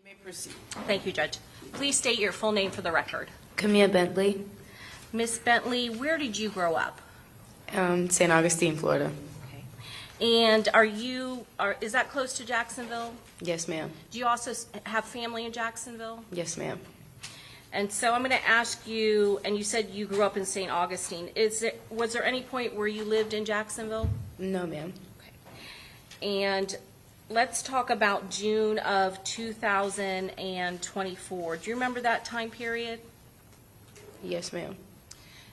may proceed. Thank you, Judge. Please state your full name for the record. Camille Bentley, Miss Bentley, where did you grow up? St. Augustine, Florida. Okay. And is that close to Jacksonville? Yes, ma'am. Do you also have family in Jacksonville? Yes, ma'am. And so I'm going to ask you, and you said you grew up in St. Augustine. Was there any point where you lived in Jacksonville? No, ma'am. Okay. And let's talk about June of 2024. Do you remember that time period? Yes, ma'am.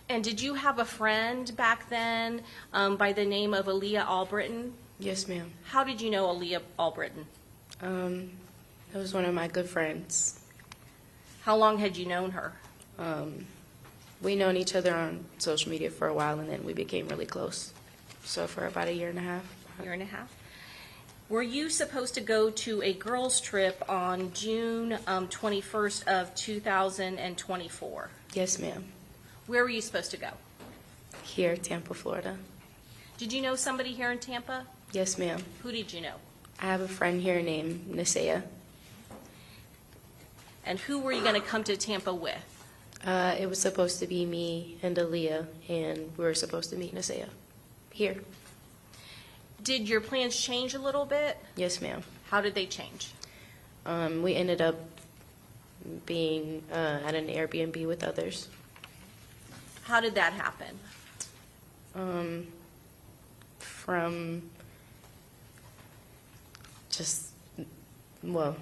And did you have a friend back then by the name of Alica Albritton? Yes, ma'am. How did you know Alica Albritton? It was one of my good friends. How long had you known her? We known each other on social media for a while, and then we became really close. So for about a year and a half. Year and a half. Were you supposed to go to a girls' trip on June 21st of 2024? Yes, ma'am. Where were you supposed to go? Here, Tampa, Florida. Did you know somebody here in Tampa? Yes, ma'am. Who did you know? I have a friend here named Nisea. And who were you going to come to Tampa with? It was supposed to be me and Aaliyah, and we were supposed to meet Nisea here. Did your plans change a little bit? Yes, ma'am. How did they change? We ended up being at an Airbnb with others. How did that happen? From just, well,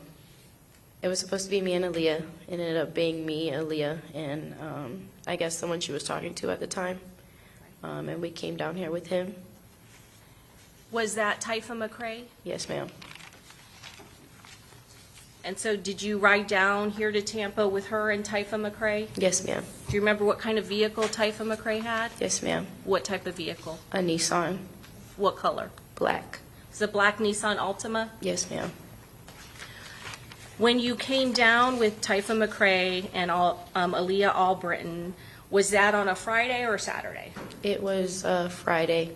it was supposed to be me and Aaliyah. It ended up being me, Aaliyah, and I guess someone she was talking to at the time. And we came down here with him. Was that Typha McCrae? Yes, ma'am. And so did you ride down here to Tampa with her and Typha McCrae? Yes, ma'am. Do you remember what kind of vehicle Typha McCrae had? Yes, ma'am. What type of vehicle? A Nissan, What color? black. Is it a black Nissan Altima? Yes, ma'am. When you came down with Typha McCrae and Alica Albritton, was that on a Friday or a Saturday? It was Friday.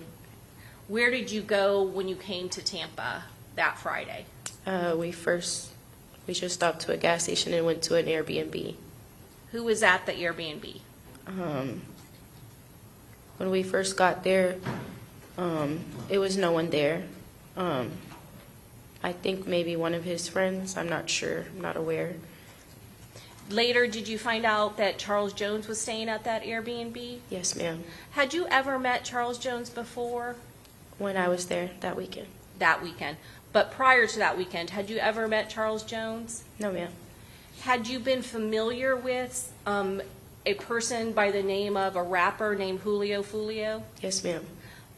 Where did you go when you came to Tampa that Friday? We just stopped to a gas station and went to an Airbnb. Who was at the Airbnb? When we first got there, it was no one there. I think maybe one of his friends. I'm not sure. I'm not aware. Later, did you find out that Charles Jones was staying at that Airbnb? Yes, ma'am. Had you ever met Charles Jones before? When I was there that weekend. That weekend. But prior to that weekend, had you ever met Charles Jones? No, ma'am. Had you been familiar with a person by the name of a rapper named Julio Foolio? Yes, ma'am.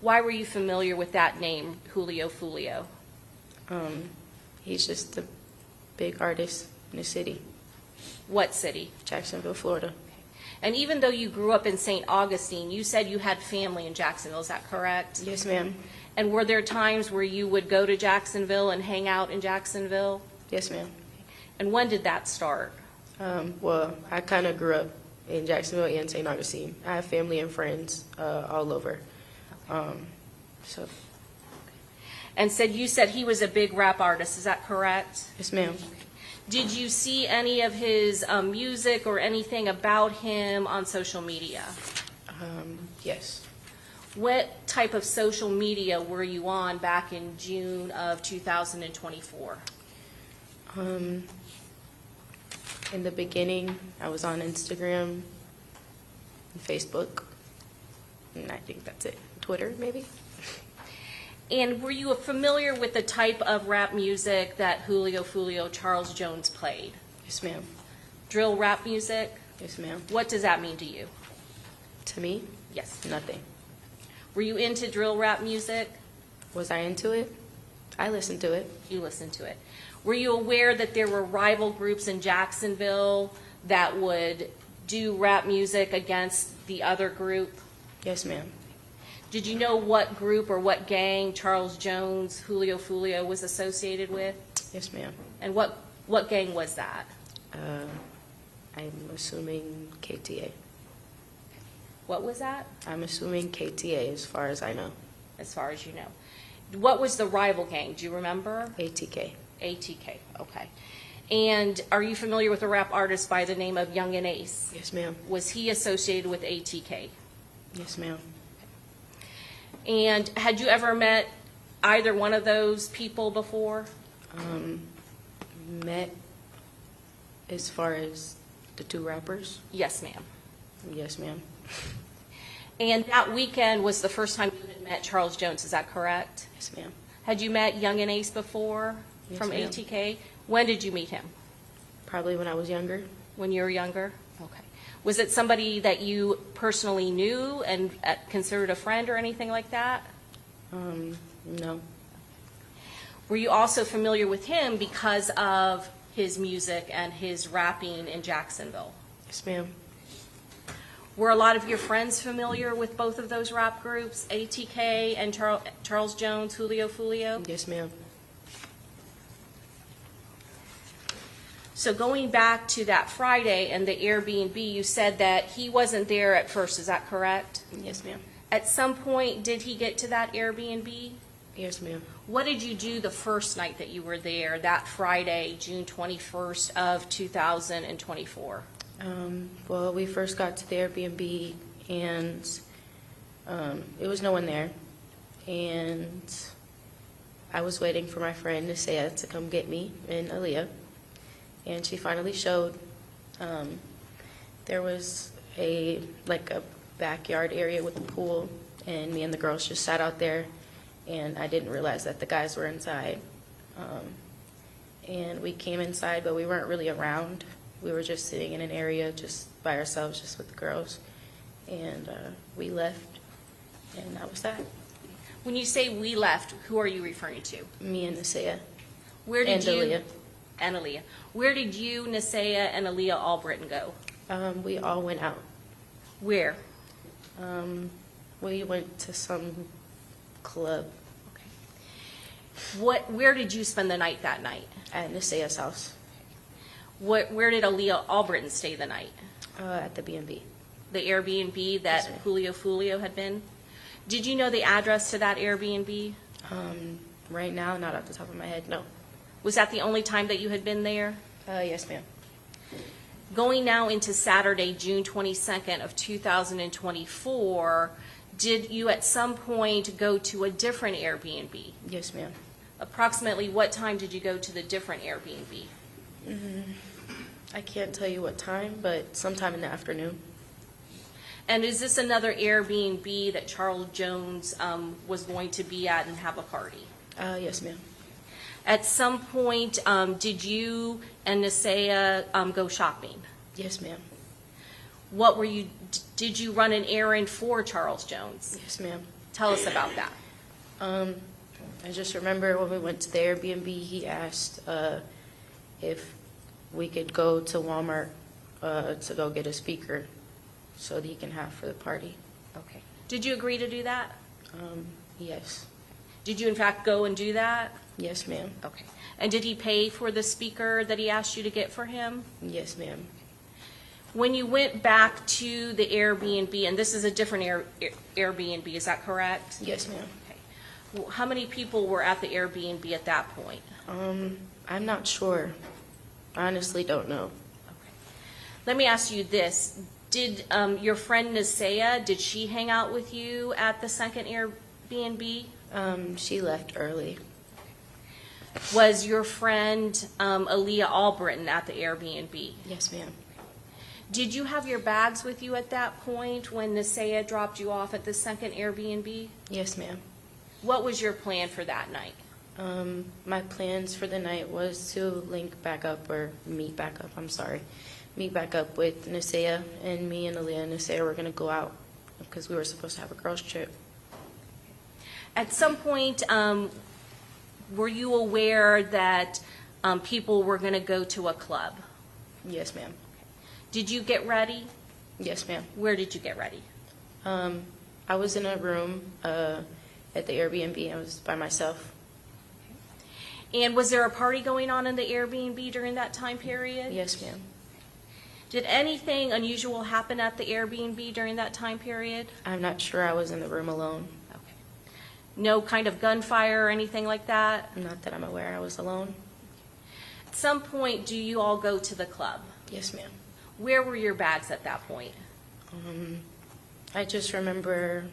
Why were you familiar with that name, Julio Foolio? He's just a big artist in the city, What city? Jacksonville, Florida. And even though you grew up in St. Augustine, you said you had family in Jacksonville, is that correct? Yes, ma'am. And were there times where you would go to Jacksonville and hang out in Jacksonville? Yes, ma'am. And when did that start? Well, I kind of grew up in Jacksonville and St. Augustine. I have family and friends all over. So, And you said he was a big rap artist, is that correct? yes, ma'am. Did you see any of his music or anything about him on social media? Yes. What type of social media were you on back in June of 2024? In the beginning, I was on Instagram and Facebook, and I think that's it. Twitter, maybe? And were you familiar with the type of rap music that Julio Foolio, Charles Jones played? Yes, ma'am. Drill rap music? Yes, ma'am. What does that mean to you? To me, Yes. nothing. Were you into drill rap music? Was I into it? I listened to it. You listened to it. Were you aware that there were rival groups in Jacksonville that would do rap music against the other group? Yes, ma'am. Did you know what group or what gang Charles Jones, Julio Foolio was associated with? Yes, ma'am. And what gang was that? I'm assuming KTA. What was that, I'm assuming KTA as far as I know. as far as you know? What was the rival gang? Do you remember? ATK. ATK, okay. And are you familiar with a rap artist by the name of Young and Ace? Yes, ma'am. Was he associated with ATK? Yes, ma'am. And had you ever met either one of those people before? Met as far as the two rappers? Yes, ma'am. Yes, ma'am. And that weekend was the first time you had met Charles Jones, is that correct? Yes, ma'am. Had you met Young and Ace before Yes, from ma'am. ATK? When did you meet him? Probably when I was younger. When you were younger? Okay. Was it somebody that you personally knew and considered a friend or anything like that? No. Were you also familiar with him because of his music and his rapping in Jacksonville? Yes, ma'am. Were a lot of your friends familiar with both of those rap groups, ATK and Charles Jones, Julio Foolio? Yes, ma'am. So going back to that Friday and the Airbnb, you said that he wasn't there at first, is that correct? Yes, ma'am. At some point, did he get to that Airbnb? Yes, ma'am. What did you do the first night that you were there, that Friday, June 21st of 2024? Well, we first got to the Airbnb, and it was no one there. And I was waiting for my friend Nisea to come get me and Aaliyah. And she finally showed. There was a backyard area with a pool, and me and the girls just sat out there, and I didn't realize that the guys were inside. And we came inside, but we weren't really around. We were just sitting in an area just by ourselves, just with the girls. And we left, and that was that. When you say we left, who are you referring to? Me and Nisea. Where did And Aaliyah. And Aaliyah. Where did you, Nisea, and Aaliyah Albritton go? We all went out. Where? We went to some club Okay. Where did you spend the night that night? at Nisea's house, Where did Aaliyah Albritton stay the night? at the B&B. The Airbnb that Yes, ma'am. Julio Foolio had been? Did you know the address to that Airbnb? Right now, not off the top of my head, no. Was that the only time that you had been there? Yes, ma'am. Going now into Saturday, June 22nd of 2024, did you at some point go to a different Airbnb? Yes, ma'am. Approximately what time did you go to the different Airbnb? I can't tell you what time, but sometime in the afternoon. And is this another Airbnb that Charles Jones was going to be at and have a party? Yes, ma'am. At some point, did you and Nisea go shopping? Yes, ma'am. Did you run an errand for Charles Jones? Yes, ma'am. Tell us about that. I just remember when we went to the Airbnb, he asked if we could go to Walmart to go get a speaker so that he can have for the party. Okay. Did you agree to do that? Yes. Did you in fact go and do that? Yes, ma'am. Okay. And did he pay for the speaker that he asked you to get for him? Yes, ma'am. When you went back to the Airbnb, and this is a different Airbnb, is that correct? Yes, ma'am. Okay. Well, how many people were at the Airbnb at that point? I'm not sure. I honestly don't know. Okay. Let me ask you this. Did your friend Nisea, did she hang out with you at the second Airbnb? She left early. Was your friend Aaliyah Albritton at the Airbnb? Yes, ma'am. Did you have your bags with you at that point when Nisea dropped you off at the second Airbnb? Yes, ma'am. What was your plan for that night? My plans for the night was to meet back up with Nisea, and me and Aaliyah and Nisea were going to go out because we were supposed to have a girls' trip. At some point, were you aware that people were going to go to a club? Yes, ma'am. Did you get ready? Yes, ma'am. Where did you get ready? I was in a room at the Airbnb. I was by myself. And was there a party going on in the Airbnb during that time period? Yes, ma'am. Did anything unusual happen at the Airbnb during that time period? I'm not sure. I was in the room alone. Okay. No kind of gunfire or anything like that? Not that I'm aware. I was alone. At some point, do you all go to the club? Yes, ma'am. Where were your bags at that point? I just remember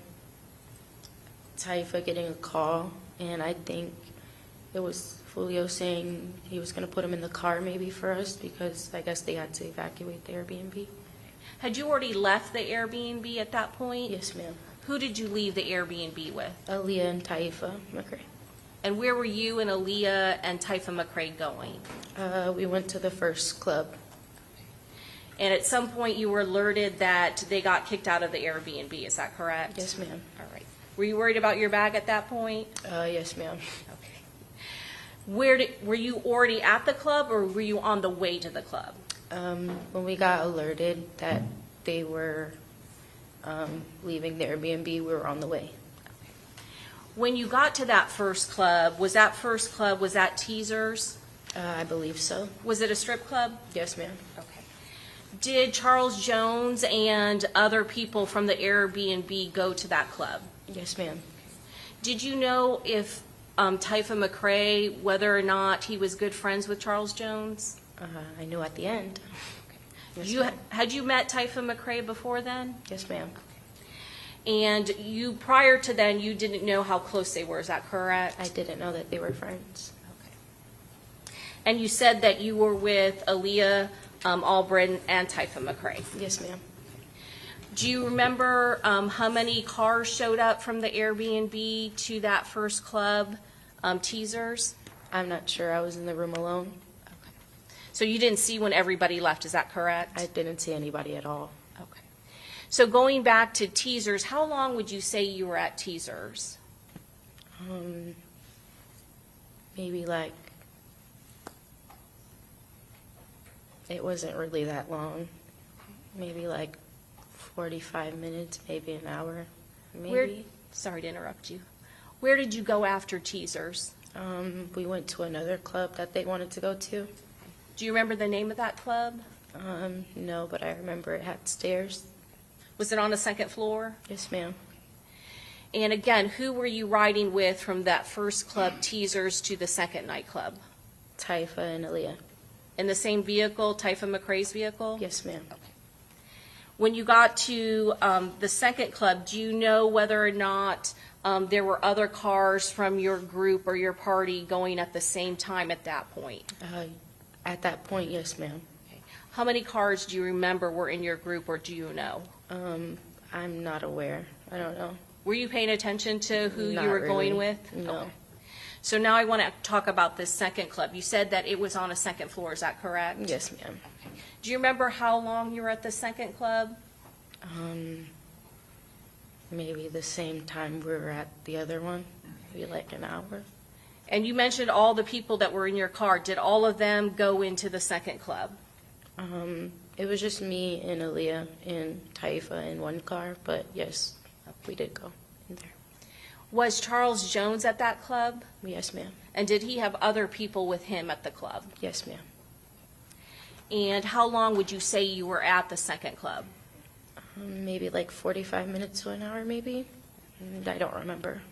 Taifa getting a call, and I think it was Julio saying he was going to put him in the car maybe for us because I guess they had to evacuate the Airbnb. Had you already left the Airbnb at that point? Yes, ma'am. Who did you leave the Airbnb with? Aaliyah and Taifa McCray. And where were you and Aaliyah and Taifa McCray going? We went to the first club. And at some point, you were alerted that they got kicked out of the Airbnb. Is that correct? Yes, ma'am. All right. Were you worried about your bag at that point? Yes, ma'am. Okay. Were you already at the club, or were you on the way to the club? When we got alerted that they were leaving the Airbnb, we were on the way. When you got to that first club, was that Teasers? I believe so. Was it a strip club? Yes, ma'am. Okay. Did Charles Jones and other people from the Airbnb go to that club? Yes, ma'am. Did you know if Taifa McCray, whether or not he was good friends with Charles Jones? I knew at the end. Yes, You ma'am. had you met Taifa McCray before then? Yes, ma'am. And you, prior to then, you didn't know how close they were, is that correct? I didn't know that they were friends. Okay. And you said that you were with Aaliyah Albritton and Taifa McCray. Yes, ma'am. Do you remember how many cars showed up from the Airbnb to that first club, Teasers? I'm not sure. I was in the room alone. So you didn't see when everybody left, is that correct? I didn't see anybody at all. Okay. So going back to Teasers, how long would you say you were at Teasers? Maybe like, it wasn't really that long. Maybe like 45 minutes, maybe an hour, maybe. Sorry to interrupt you. Where did you go after Teasers? We went to another club that they wanted to go to. Do you remember the name of that club? No, but I remember it had stairs. Was it on the second floor? Yes, ma'am. And again, who were you riding with from that first club, Teasers, to the second nightclub? Taifa and Aaliyah. In the same vehicle, Taifa McCray's vehicle? Yes, ma'am. When you got to the second club, do you know whether or not there were other cars from your group or your party going at the same time at that point? At that point, yes, ma'am. Okay. How many cars do you remember were in your group, or do you know? I'm not aware. I don't know. Were you paying attention to who Not you were going really. with? No. Okay. So now I want to talk about this second club. You said that it was on a second floor, is that correct? Yes, ma'am. Do you remember how long you were at the second club? Maybe the same time we were at the other one, maybe like an hour. And you mentioned all the people that were in your car. Did all of them go into the second club? It was just me and Aaliyah and Taifa in one car, but yes, we did go in there. Was Charles Jones at that club? Yes, ma'am. And did he have other people with him at the club? Yes, ma'am. And how long would you say you were at the second club? Maybe like 45 minutes to an hour, maybe. I don't remember.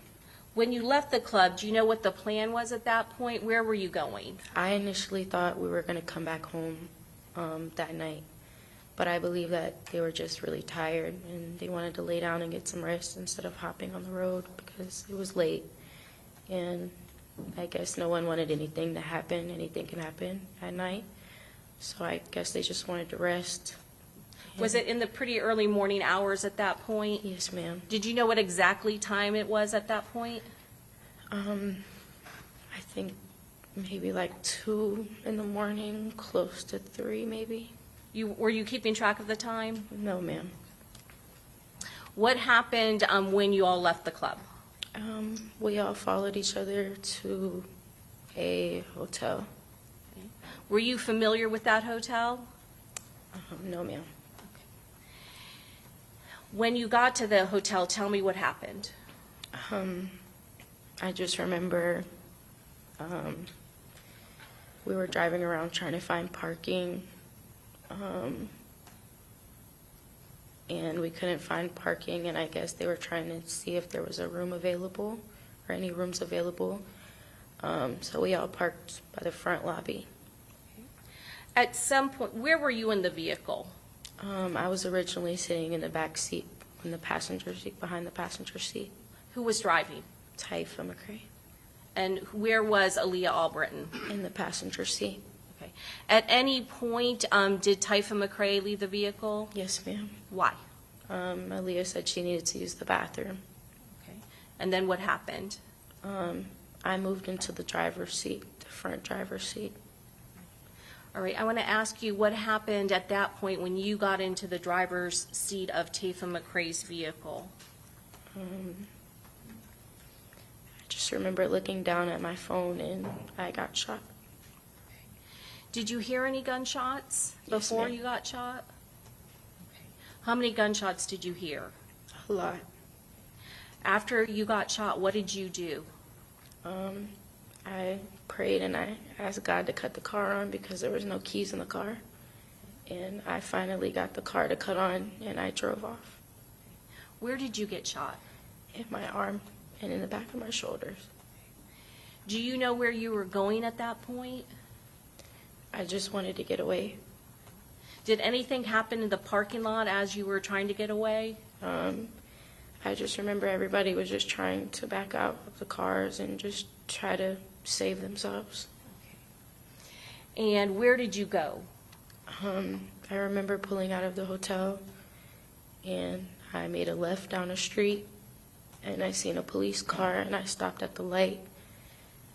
When you left the club, do you know what the plan was at that point? Where were you going? I initially thought we were going to come back home that night, but I believe that they were just really tired and they wanted to lay down and get some rest instead of hopping on the road because it was late. And I guess no one wanted anything to happen. Anything can happen at night. So I guess they just wanted to rest. Was it in the pretty early morning hours at that point? Yes, ma'am. Did you know what exactly time it was at that point? I think maybe like 2 in the morning, close to 3 maybe. Were you keeping track of the time? No, ma'am. What happened when you all left the club? We all followed each other to a hotel. Were you familiar with that hotel? No, ma'am. When you got to the hotel, tell me what happened. I just remember we were driving around trying to find parking, and we couldn't find parking, and I guess they were trying to see if there was a room available or any rooms available. So we all parked by the front lobby, At some point, where were you in the vehicle? I was originally sitting in the back seat, in the passenger seat, behind the passenger seat. Who was driving? Taifa McCray, And where was Aaliyah Albritton? in the passenger seat. Okay. At any point, did Taifa McCray leave the vehicle? Yes, ma'am. Why? Aaliyah said she needed to use the bathroom. Okay. And then what happened? I moved into the driver's seat, the front driver's seat. All right, I want to ask you what happened at that point when you got into the driver's seat of Taifa McCray's vehicle? I just remember looking down at my phone and I got shot. Did you hear any gunshots Yes, before ma'am. you got shot? Okay. How many gunshots did you hear? A lot. After you got shot, what did you do? I prayed and I asked God to cut the car on because there was no keys in the car. And I finally got the car to cut on and I drove off. Where did you get shot? In my arm and in the back of my shoulders. Do you know where you were going at that point? I just wanted to get away. Did anything happen in the parking lot as you were trying to get away? I just remember everybody was just trying to back out of the cars and just try to save themselves. And where did you go? I remember pulling out of the hotel and I made a left down a street and I seen a police car and I stopped at the light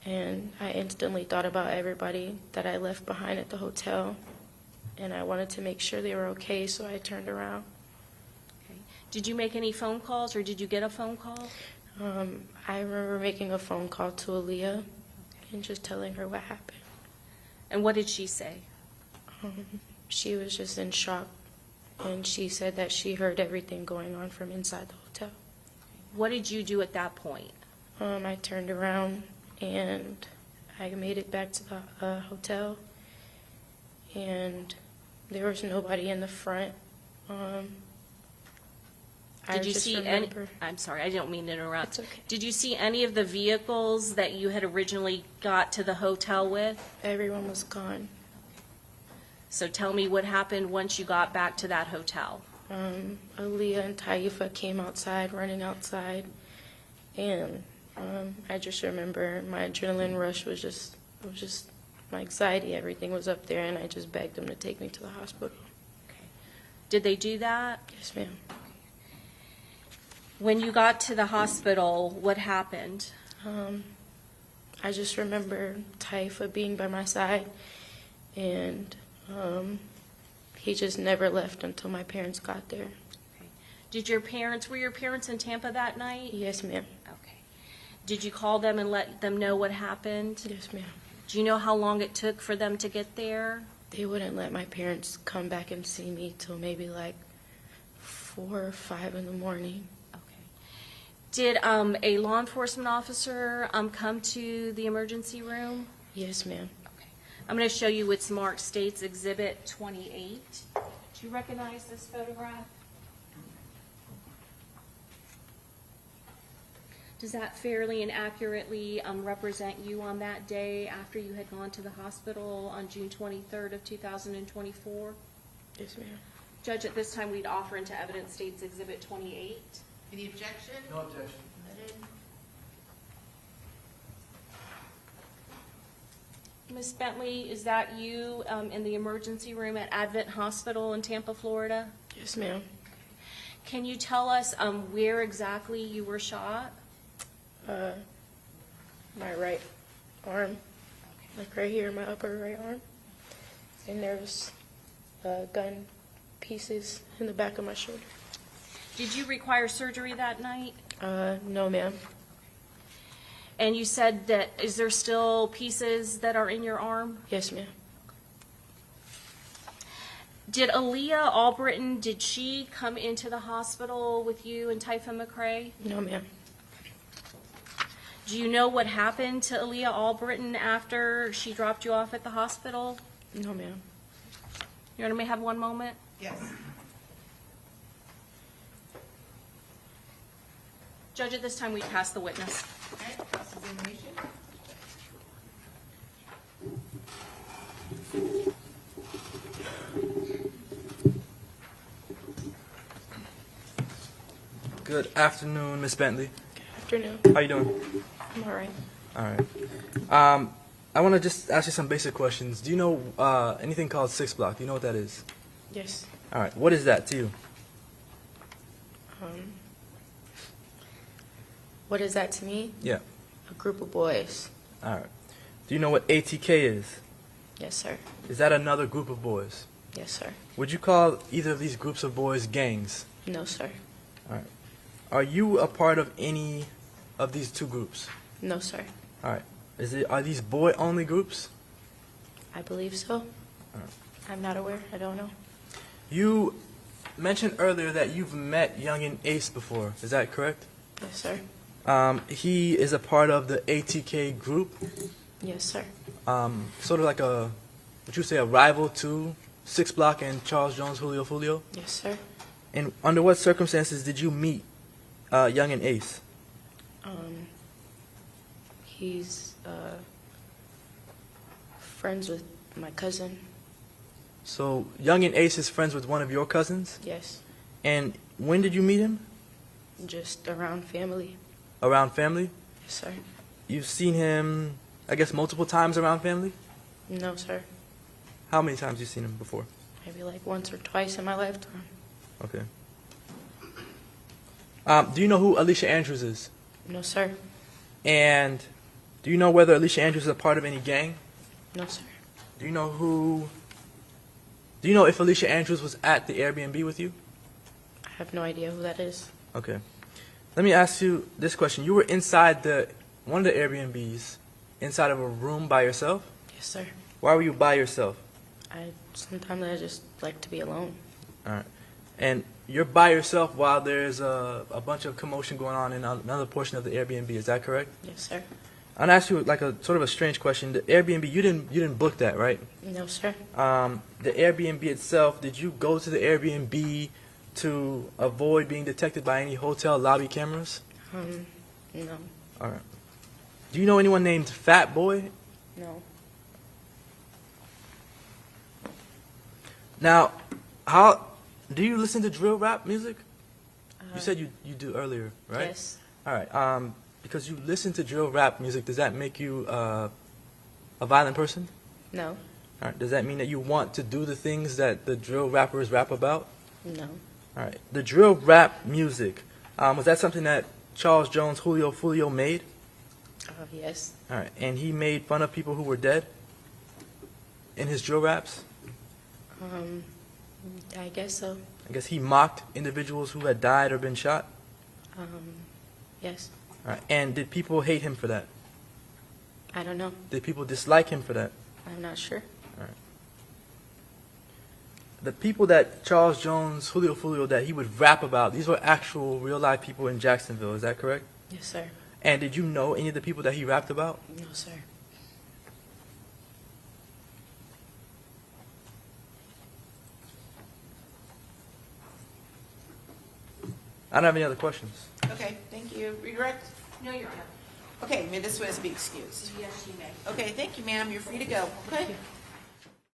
and I instantly thought about everybody that I left behind at the hotel and I wanted to make sure they were okay, so I turned around. Okay. Did you make any phone calls or did you get a phone call? I remember making a phone call to Aaliyah and just telling her what happened. And what did she say? She was just in shock, and she said that she heard everything going on from inside the hotel. What did you do at that point? I turned around and I made it back to the hotel, and there was nobody in the front. Did you see any? I'm sorry, I don't mean to interrupt. It's okay. Did you see any of the vehicles that you had originally got to the hotel with? Everyone was gone. So tell me what happened once you got back to that hotel. Aaliyah and Taifa came outside, running outside, and I just remember my adrenaline rush was just my anxiety. Everything was up there, and I just begged them to take me to the hospital. Did they do that? Yes, ma'am. When you got to the hospital, what happened? I just remember Taifa being by my side, and he just never left until my parents got there. Were your parents in Tampa that night? Yes, ma'am. Okay. Did you call them and let them know what happened? Yes, ma'am. Do you know how long it took for them to get there? They wouldn't let my parents come back and see me till maybe like 4 or 5 in the morning. Did a law enforcement officer come to the emergency room? Yes, ma'am. Okay. I'm going to show you what's marked States Exhibit 28. Do you recognize this photograph? Does that fairly and accurately represent you on that day after you had gone to the hospital on June 23rd of 2024? Yes, ma'am. Judge, at this time, we'd offer into evidence States Exhibit 28. Any objection? No objection. Permitted. Ms. Bentley, is that you in the emergency room at Advent Hospital in Tampa, Florida? Yes, ma'am. Can you tell us where exactly you were shot? My right arm, like right here, my upper right arm. And there's gun pieces in the back of my shoulder. Did you require surgery that night? No, ma'am. And you said that, is there still pieces that are in your arm? Yes, ma'am. Did Aaliyah Albritton, did she come into the hospital with you and Taifa McCray? No, ma'am. Do you know what happened to Aaliyah Albritton after she dropped you off at the hospital? No, ma'am. You want me to have one moment? Yes. Judge, at this time, we pass the witness. Okay, cross-examination. Good afternoon, Miss Bentley. Afternoon. How you doing? I'm all right. All right. I want to just ask you some basic questions. Do you know anything called 6 block? Do you know what that is? Yes. All right. What is that to you? What is that to me? Yeah. A group of boys. All right. Do you know what ATK is? Yes, sir. Is that another group of boys? Yes, sir. Would you call either of these groups of boys gangs? No, sir. All right. Are you a part of any of these two groups? No, sir. All right. Are these boy-only groups? I believe so. I'm not aware. I don't know. You mentioned earlier that you've met Youngin Ace before. Is that correct? Yes, sir. He is a part of the ATK group, Yes, sir. sort of like would you say a rival to 6 Block and Charles Jones, Julio Foolio? Yes, sir. And under what circumstances did you meet Youngin Ace? He's friends with my cousin. So Youngin Ace is friends with one of your cousins? Yes. And when did you meet him? Just around family. Around family? Yes, sir. You've seen him, I guess, multiple times around family? No, sir. How many times have you seen him before? Maybe like once or twice in my lifetime. Okay. Do you know who Alica Andrews is? No, sir. And do you know whether Alica Andrews is a part of any gang? No, sir. Do you know if Alica Andrews was at the Airbnb with you? I have no idea who that is. Okay. Let me ask you this question. You were inside one of the Airbnbs, inside of a room by yourself? Yes, sir. Why were you by yourself? Sometimes I just like to be alone. All right. And you're by yourself while there's a bunch of commotion going on in another portion of the Airbnb. Is that correct? Yes, sir. I'm gonna ask you like a sort of a strange question. The Airbnb, you didn't book that, right? No, sir. The Airbnb itself, did you go to the Airbnb to avoid being detected by any hotel lobby cameras? No. All right. Do you know anyone named Fat Boy? No. Now, how do you listen to drill rap music? You said you do earlier, right? Yes. All right. Because you listen to drill rap music, does that make you a violent person? No. All right. Does that mean that you want to do the things that the drill rappers rap about? No. All right. The drill rap music, was that something that Charles Jones, Julio Foolio made? Yes. All right. And he made fun of people who were dead in his drill raps? I guess so. I guess he mocked individuals who had died or been shot? Yes. All right. And did people hate him for that? I don't know. Did people dislike him for that? I'm not sure. All right. The people that Charles Jones, Julio Foolio, that he would rap about, these were actual real-life people in Jacksonville. Is that correct? Yes, sir. And did you know any of the people that he rapped about? No, sir. I don't have any other questions. Okay, thank you. Redirect? No, Your Honor. Okay, this witness be excused. Yes, you may. Okay, thank you, ma'am. You're free to go. Okay.